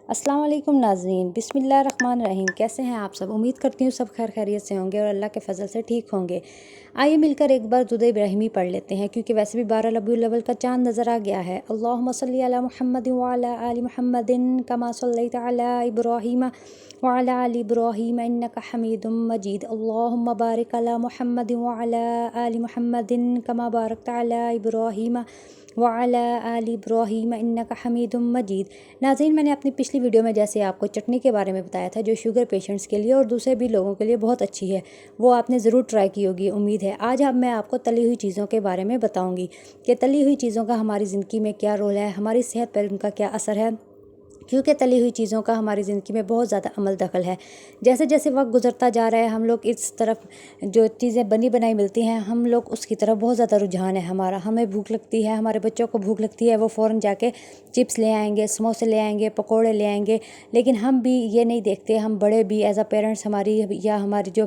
السلام علیکم ناظرین، بسم اللہ الرحمن الرحیم۔ کیسے ہیں آپ سب؟ امید کرتی ہوں سب خیر خیریت سے ہوں گے اور اللہ کے فضل سے ٹھیک ہوں گے۔ آئیے مل کر ایک بار درود ابراہیمی پڑھ لیتے ہیں، کیونکہ ویسے بھی 12 ربیع الاول کا چاند نظر آ گیا ہے۔ اللہم صلی علی محمد وعلی آل محمد کما صلیت علی ابراہیم وعلی آل ابراہیم انک حمید مجید۔ اللہم بارک علی محمد وعلی آل محمد کما بارکت علی ابراہیم وعلی آل ابراہیم انک حمید مجید۔ ناظرین، میں نے اپنی پچھلی ویڈیو میں جیسے آپ کو چٹنی کے بارے میں بتایا تھا، جو شوگر پیشنٹس کے لیے اور دوسرے بھی لوگوں کے لیے بہت اچھی ہے، وہ آپ نے ضرور ٹرائی کی ہوگی، امید ہے۔ آج میں آپ کو تلی ہوئی چیزوں کے بارے میں بتاؤں گی کہ تلی ہوئی چیزوں کا ہماری زندگی میں کیا رول ہے، ہماری صحت پر ان کا کیا اثر ہے، کیونکہ تلی ہوئی چیزوں کا ہماری زندگی میں بہت زیادہ عمل دخل ہے۔ جیسے جیسے وقت گزرتا جا رہا ہے، ہم لوگ اس طرف جو چیزیں بنی بنائی ملتی ہیں، ہم لوگ اس کی طرف بہت زیادہ رجحان ہے ہمارا۔ ہمیں بھوک لگتی ہے، ہمارے بچوں کو بھوک لگتی ہے، وہ فوراً جا کے چپس لے آئیں گے، سموسے لے آئیں گے، پکوڑے لے آئیں گے، لیکن ہم بھی یہ نہیں دیکھتے، ہم بڑے بھی ایز اے پیرنٹس، ہماری یا ہمارے جو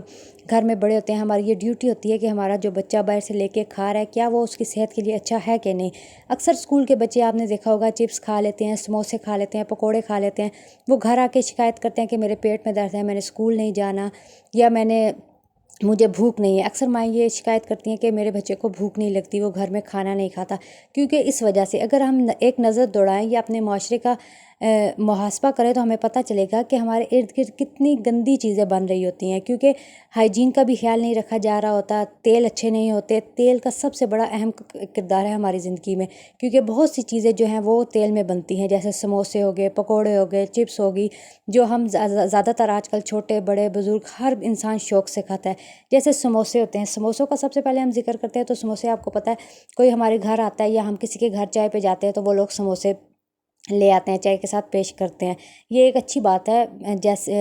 گھر میں بڑے ہوتے ہیں، ہماری یہ ڈیوٹی ہوتی ہے کہ ہمارا جو بچہ باہر سے لے کے کھا رہا ہے، کیا وہ اس کی صحت کے لیے اچھا ہے کہ نہیں۔ اکثر اسکول کے بچے آپ نے دیکھا ہوگا چپس کھا لیتے ہیں، سموسے کھا لیتے ہیں، پکوڑے کھا لیتے ہیں، وہ گھر آ کے شکایت کرتے ہیں کہ میرے پیٹ میں درد ہے، میں نے اسکول نہیں جانا، یا مجھے بھوک نہیں ہے۔ اکثر مائیں یہ شکایت کرتی ہیں کہ میرے بچے کو بھوک نہیں لگتی، وہ گھر میں کھانا نہیں کھاتا، کیونکہ اس وجہ سے اگر ہم ایک نظر دوڑائیں یا اپنے معاشرے کا محاسبہ کریں تو ہمیں پتہ چلے گا کہ ہمارے ارد گرد کتنی گندی چیزیں بن رہی ہوتی ہیں، کیونکہ ہائیجین کا بھی خیال نہیں رکھا جا رہا ہوتا، تیل اچھے نہیں ہوتے۔ تیل کا سب سے بڑا اہم کردار ہے ہماری زندگی میں، کیونکہ بہت سی چیزیں جو ہیں وہ تیل میں بنتی ہیں، جیسے سموسے ہو گئے، پکوڑے ہو گئے، چپس ہوگی، جو ہم زیادہ تر آج کل چھوٹے بڑے بزرگ ہر انسان شوق سے کھاتا ہے۔ جیسے سموسے ہوتے ہیں، سموسوں کا سب سے پہلے ہم ذکر کرتے ہیں تو سموسے آپ کو پتہ ہے، کوئی ہمارے گھر آتا ہے یا ہم کسی کے گھر چائے پہ جاتے ہیں تو وہ لوگ سموسے لے آتے ہیں، چائے کے ساتھ پیش کرتے ہیں۔ یہ ایک اچھی بات ہے، جیسے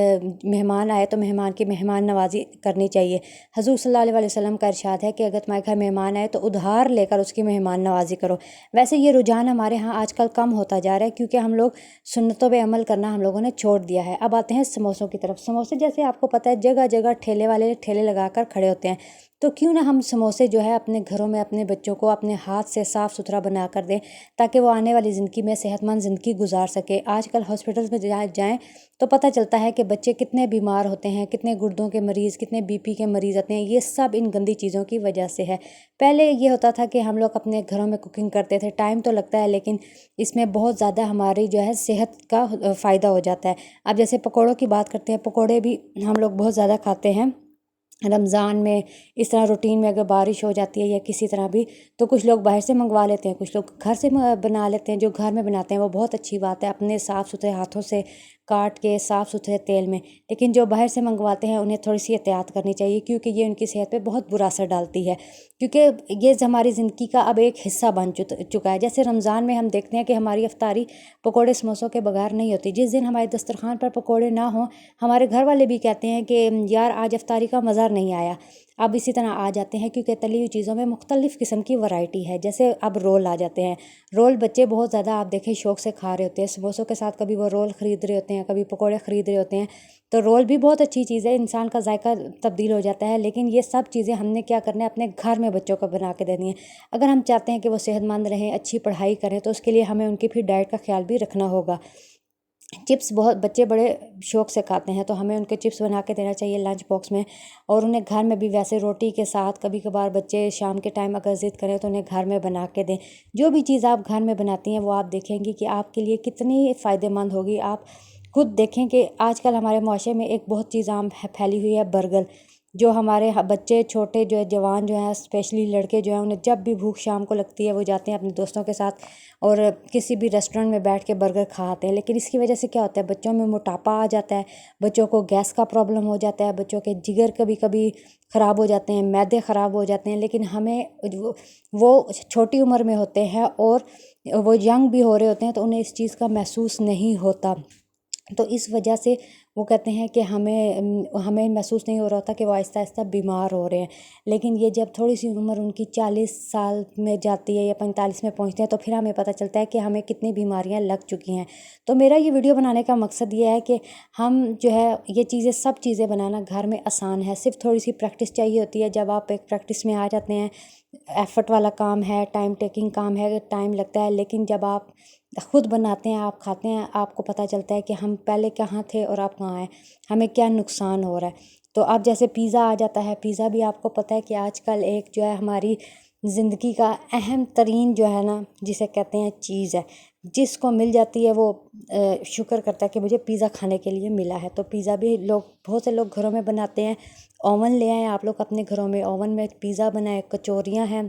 مہمان آئے تو مہمان کی مہمان نوازی کرنی چاہیے۔ حضور صلی اللہ علیہ وسلم کا ارشاد ہے کہ اگر تمہارے گھر مہمان آئے تو ادھار لے کر اس کی مہمان نوازی کرو۔ ویسے یہ رجحان ہمارے ہاں آج کل کم ہوتا جا رہا ہے، کیونکہ ہم لوگ سنتوں پہ عمل کرنا ہم لوگوں نے چھوڑ دیا ہے۔ اب آتے ہیں سموسوں کی طرف۔ سموسے جیسے آپ کو پتہ ہے جگہ جگہ ٹھیلے والے ٹھیلے لگا کر کھڑے ہوتے ہیں، تو کیوں نہ ہم سموسے جو ہے اپنے گھروں میں اپنے بچوں کو اپنے ہاتھ سے صاف ستھرا بنا کر دیں، تاکہ وہ آنے والی زندگی میں صحت مند زندگی گزار سکے۔ آج کل ہاسپٹلز میں جائیں تو پتہ چلتا ہے کہ بچے کتنے بیمار ہوتے ہیں، کتنے گردوں کے مریض، کتنے بی پی کے مریض ہوتے ہیں، یہ سب ان گندی چیزوں کی وجہ سے ہے۔ پہلے یہ ہوتا تھا کہ ہم لوگ اپنے گھروں میں کوکنگ کرتے تھے، ٹائم تو لگتا ہے لیکن اس میں بہت زیادہ ہماری جو ہے صحت کا فائدہ ہو جاتا ہے۔ اب جیسے پکوڑوں کی بات کرتے ہیں، پکوڑے بھی ہم لوگ بہت زیادہ کھاتے ہیں رمضان میں، اس طرح روٹین میں اگر بارش ہو جاتی ہے یا کسی طرح بھی، تو کچھ لوگ باہر سے منگوا لیتے ہیں، کچھ لوگ گھر سے بنا لیتے ہیں۔ جو گھر میں بناتے ہیں وہ بہت اچھی بات ہے، اپنے صاف ستھرے ہاتھوں سے کاٹ کے صاف ستھرے تیل میں، لیکن جو باہر سے منگواتے ہیں انہیں تھوڑی سی احتیاط کرنی چاہیے، کیونکہ یہ ان کی صحت پہ بہت برا اثر ڈالتی ہے، کیونکہ یہ ہماری زندگی کا اب ایک حصہ بن چکا ہے۔ جیسے رمضان میں ہم دیکھتے ہیں کہ ہماری افطاری پکوڑے سموسوں کے بغیر نہیں ہوتی۔ جس دن ہمارے دسترخوان پر پکوڑے نہ ہوں، ہمارے گھر والے بھی کہتے ہیں کہ یار آج افطاری کا مزہ نہیں آیا۔ اب اسی طرح آ جاتے ہیں، کیونکہ تلی ہوئی چیزوں میں مختلف قسم کی ورائٹی ہے، جیسے اب رول آ جاتے ہیں۔ رول بچے بہت زیادہ آپ دیکھیں شوق سے کھا رہے ہوتے ہیں، سموسوں کے ساتھ کبھی وہ رول خرید رہے ہوتے ہیں، کبھی پکوڑے خرید رہے ہوتے ہیں، تو رول بھی بہت اچھی چیز ہے، انسان کا ذائقہ تبدیل ہو جاتا ہے، لیکن یہ سب چیزیں ہم نے کیا کرنا ہے، اپنے گھر میں بچوں کو بنا کے دینی ہے۔ اگر ہم چاہتے ہیں کہ وہ صحت مند رہیں، اچھی پڑھائی کریں، تو اس کے لیے ہمیں ان کی پھر ڈائٹ کا خیال بھی رکھنا ہوگا۔ چپس بہت بچے بڑے شوق سے کھاتے ہیں، تو ہمیں ان کے چپس بنا کے دینا چاہیے لنچ باکس میں، اور انہیں گھر میں بھی ویسے روٹی کے ساتھ، کبھی کبھار بچے شام کے ٹائم اگر ضد کریں تو انہیں گھر میں بنا کے دیں۔ جو بھی چیز آپ گھر میں بناتی ہیں وہ آپ دیکھیں گی کہ آپ کے لیے کتنی فائدہ مند ہوگی۔ آپ خود دیکھیں کہ آج کل ہمارے معاشرے میں ایک بہت چیز عام پھیلی ہوئی ہے، برگر، جو ہمارے بچے چھوٹے جو ہے جوان جو ہیں، اسپیشلی لڑکے جو ہیں، انہیں جب بھی بھوک شام کو لگتی ہے وہ جاتے ہیں اپنے دوستوں کے ساتھ اور کسی بھی ریسٹورنٹ میں بیٹھ کے برگر کھاتے ہیں، لیکن اس کی وجہ سے کیا ہوتا ہے، بچوں میں موٹاپا آ جاتا ہے، بچوں کو گیس کا پرابلم ہو جاتا ہے، بچوں کے جگر کبھی کبھی خراب ہو جاتے ہیں، معدے خراب ہو جاتے ہیں، لیکن ہمیں وہ چھوٹی عمر میں ہوتے ہیں اور وہ ینگ بھی ہو رہے ہوتے ہیں، تو انہیں اس چیز کا محسوس نہیں ہوتا، تو اس وجہ سے وہ کہتے ہیں کہ ہمیں محسوس نہیں ہو رہا ہوتا کہ وہ آہستہ آہستہ بیمار ہو رہے ہیں، لیکن یہ جب تھوڑی سی عمر ان کی 40 سال میں جاتی ہے یا 45 میں پہنچتے ہیں تو پھر ہمیں پتہ چلتا ہے کہ ہمیں کتنی بیماریاں لگ چکی ہیں۔ تو میرا یہ ویڈیو بنانے کا مقصد یہ ہے کہ ہم جو ہے یہ چیزیں سب چیزیں بنانا گھر میں آسان ہے، صرف تھوڑی سی پریکٹس چاہیے ہوتی ہے۔ جب آپ ایک پریکٹس میں آ جاتے ہیں، ایفرٹ والا کام ہے، ٹائم ٹیکنگ کام ہے، ٹائم لگتا ہے، لیکن جب آپ خود بناتے ہیں، آپ کھاتے ہیں، آپ کو پتہ چلتا ہے کہ ہم پہلے کہاں تھے اور آپ کہاں ہیں، ہمیں کیا نقصان ہو رہا ہے۔ تو اب جیسے پیزا آ جاتا ہے، پیزا بھی آپ کو پتہ ہے کہ آج کل ایک جو ہے ہماری زندگی کا اہم ترین جو ہے نا جسے کہتے ہیں چیز ہے، جس کو مل جاتی ہے وہ شکر کرتا ہے کہ مجھے پیزا کھانے کے لیے ملا ہے۔ تو پیزا بھی بہت سے لوگ گھروں میں بناتے ہیں۔ اوون لے آئیں آپ لوگ اپنے گھروں میں، اوون میں پیزا بنائیں، کچوریاں ہیں،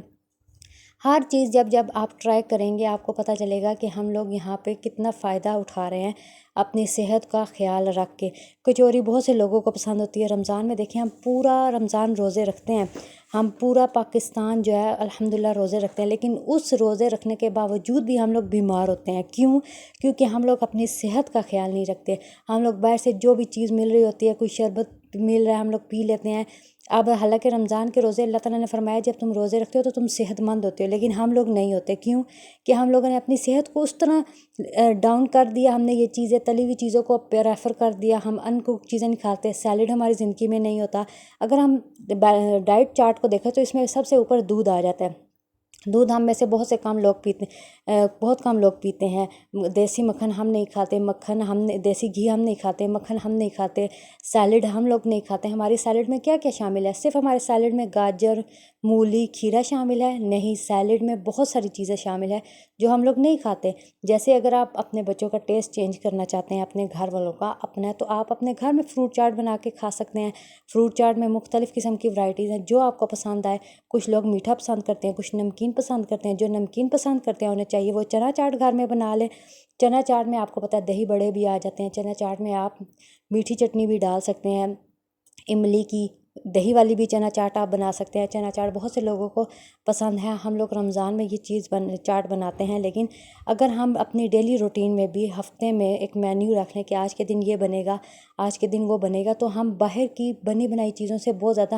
ہر چیز جب آپ ٹرائی کریں گے آپ کو پتہ چلے گا کہ ہم لوگ یہاں پہ کتنا فائدہ اٹھا رہے ہیں اپنی صحت کا خیال رکھ کے۔ کچوری بہت سے لوگوں کو پسند ہوتی ہے۔ رمضان میں دیکھیں ہم پورا رمضان روزے رکھتے ہیں، ہم پورا پاکستان جو ہے الحمدللہ روزے رکھتے ہیں، لیکن اس روزے رکھنے کے باوجود بھی ہم لوگ بیمار ہوتے ہیں۔ کیونکہ ہم لوگ اپنی صحت کا خیال نہیں رکھتے۔ ہم لوگ باہر سے جو بھی چیز مل رہی ہوتی ہے، کوئی شربت مل رہا ہے ہم لوگ پی لیتے ہیں۔ اب حالانکہ رمضان کے روزے اللہ تعالیٰ نے فرمایا جب تم روزے رکھتے ہو تو تم صحت مند ہوتے ہو، لیکن ہم لوگ نہیں ہوتے۔ کیوں کہ ہم لوگوں نے اپنی صحت کو اس طرح ڈاؤن کر دیا، ہم نے یہ چیزیں تلی ہوئی چیزوں کو پریفر کر دیا، ہم ان کوک چیزیں نہیں کھاتے، سیلڈ ہماری زندگی میں نہیں ہوتا۔ اگر ہم ڈائٹ چارٹ کو دیکھیں تو اس میں سب سے اوپر دودھ آ جاتا ہے۔ دودھ ہم میں سے بہت کم لوگ پیتے ہیں۔ دیسی مکھن ہم نہیں کھاتے، دیسی گھی ہم نہیں کھاتے، مکھن ہم نہیں کھاتے، سیلڈ ہم لوگ نہیں کھاتے۔ ہماری سیلڈ میں کیا کیا شامل ہے؟ صرف ہمارے سیلڈ میں گاجر، مولی، کھیرا شامل ہے؟ نہیں، سیلڈ میں بہت ساری چیزیں شامل ہیں جو ہم لوگ نہیں کھاتے۔ جیسے اگر آپ اپنے بچوں کا ٹیسٹ چینج کرنا چاہتے ہیں، اپنے گھر والوں کا اپنا، تو آپ اپنے گھر میں فروٹ چاٹ بنا کے کھا سکتے ہیں۔ فروٹ چاٹ میں مختلف قسم کی ورائٹیز ہیں، جو آپ کو پسند آئے۔ کچھ لوگ میٹھا پسند کرتے ہیں، کچھ نمکین پسند کرتے ہیں۔ جو نمکین پسند کرتے ہیں انہیں چاہیے وہ چنا چاٹ گھر میں بنا لیں۔ چنا چاٹ میں آپ کو پتہ ہے دہی بڑے بھی آ جاتے ہیں۔ چنا چاٹ میں آپ میٹھی چٹنی بھی ڈال سکتے ہیں، املی کی دہی والی بھی چنا چاٹ آپ بنا سکتے ہیں۔ چنا چاٹ بہت سے لوگوں کو پسند ہے۔ ہم لوگ رمضان میں یہ چیز چاٹ بناتے ہیں، لیکن اگر ہم اپنی ڈیلی روٹین میں بھی ہفتے میں ایک مینیو رکھ لیں کہ آج کے دن یہ بنے گا، آج کے دن وہ بنے گا، تو ہم باہر کی بنی بنائی چیزوں سے بہت زیادہ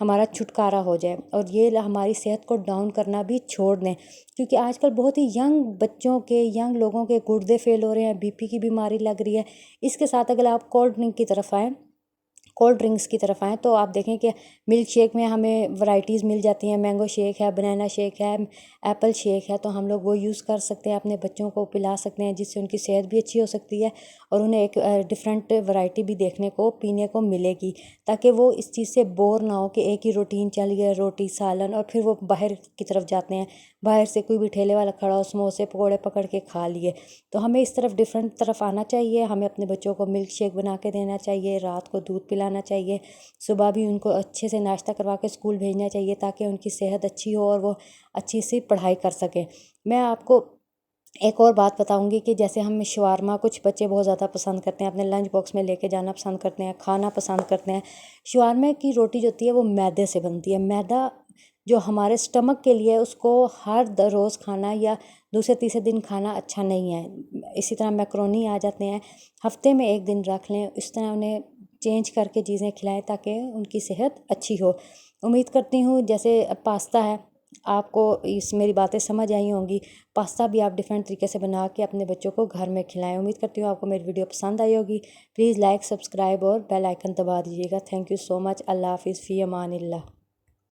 ہمارا چھٹکارا ہو جائے اور یہ ہماری صحت کو ڈاؤن کرنا بھی چھوڑ دیں۔ کیونکہ آج کل بہت ہی ینگ لوگوں کے گردے فیل ہو رہے ہیں، بی پی کی بیماری لگ رہی ہے۔ اس کے ساتھ اگر آپ کولڈ ڈرنکس کی طرف آئیں تو آپ دیکھیں کہ ملک شیک میں ہمیں ورائٹیز مل جاتی ہیں، مینگو شیک ہے، بنانا شیک ہے، ایپل شیک ہے، تو ہم لوگ وہ یوز کر سکتے ہیں، اپنے بچوں کو پلا سکتے ہیں، جس سے ان کی صحت بھی اچھی ہو سکتی ہے اور انہیں ایک ڈیفرنٹ ورائٹی بھی دیکھنے کو پینے کو ملے گی، تاکہ وہ اس چیز سے بور نہ ہو کہ ایک ہی روٹین چل گیا، روٹی سالن، اور پھر وہ باہر کی طرف جاتے ہیں، باہر سے کوئی بھی ٹھیلے والا کھڑا ہو، سموسے پکوڑے پکڑ کے کھا لیے۔ تو ہمیں اس طرف ڈیفرنٹ طرف آنا چاہیے۔ ہمیں اپنے بچوں کو ملک شیک بنا کے دینا چاہیے، رات کو دودھ پلانا چاہیے، صبح بھی ان کو اچھے سے ناشتہ کروا کے اسکول بھیجنا چاہیے تاکہ ان کی صحت اچھی ہو اور وہ اچھی سی پڑھائی کر سکیں۔ میں آپ کو ایک اور بات بتاؤں گی کہ جیسے ہم شاورما کچھ بچے بہت زیادہ پسند کرتے ہیں، اپنے لنچ باکس میں لے کے جانا پسند کرتے ہیں، کھانا پسند کرتے ہیں۔ شاورما کی روٹی جو ہوتی ہے وہ میدے سے بنتی ہے۔ میدا جو ہمارے سٹمک کے لیے، اس کو ہر روز کھانا یا دوسرے تیسرے دن کھانا اچھا نہیں ہے۔ اسی طرح میکرونی آ جاتے ہیں، ہفتے میں ایک دن رکھ لیں، اس طرح انہیں چینج کر کے چیزیں کھلائیں تاکہ ان کی صحت اچھی ہو۔ امید کرتی ہوں جیسے پاستا ہے، آپ کو میری باتیں سمجھ آئی ہوں گی۔ پاستا بھی آپ ڈیفرنٹ طریقے سے بنا کے اپنے بچوں کو گھر میں کھلائیں۔ امید کرتی ہوں آپ کو میری ویڈیو پسند آئی ہوگی۔ پلیز لائک، سبسکرائب اور بیل آئیکن دبا دیجیے گا۔ تھینک یو سو مچ۔ اللہ حافظ، فی امان اللہ۔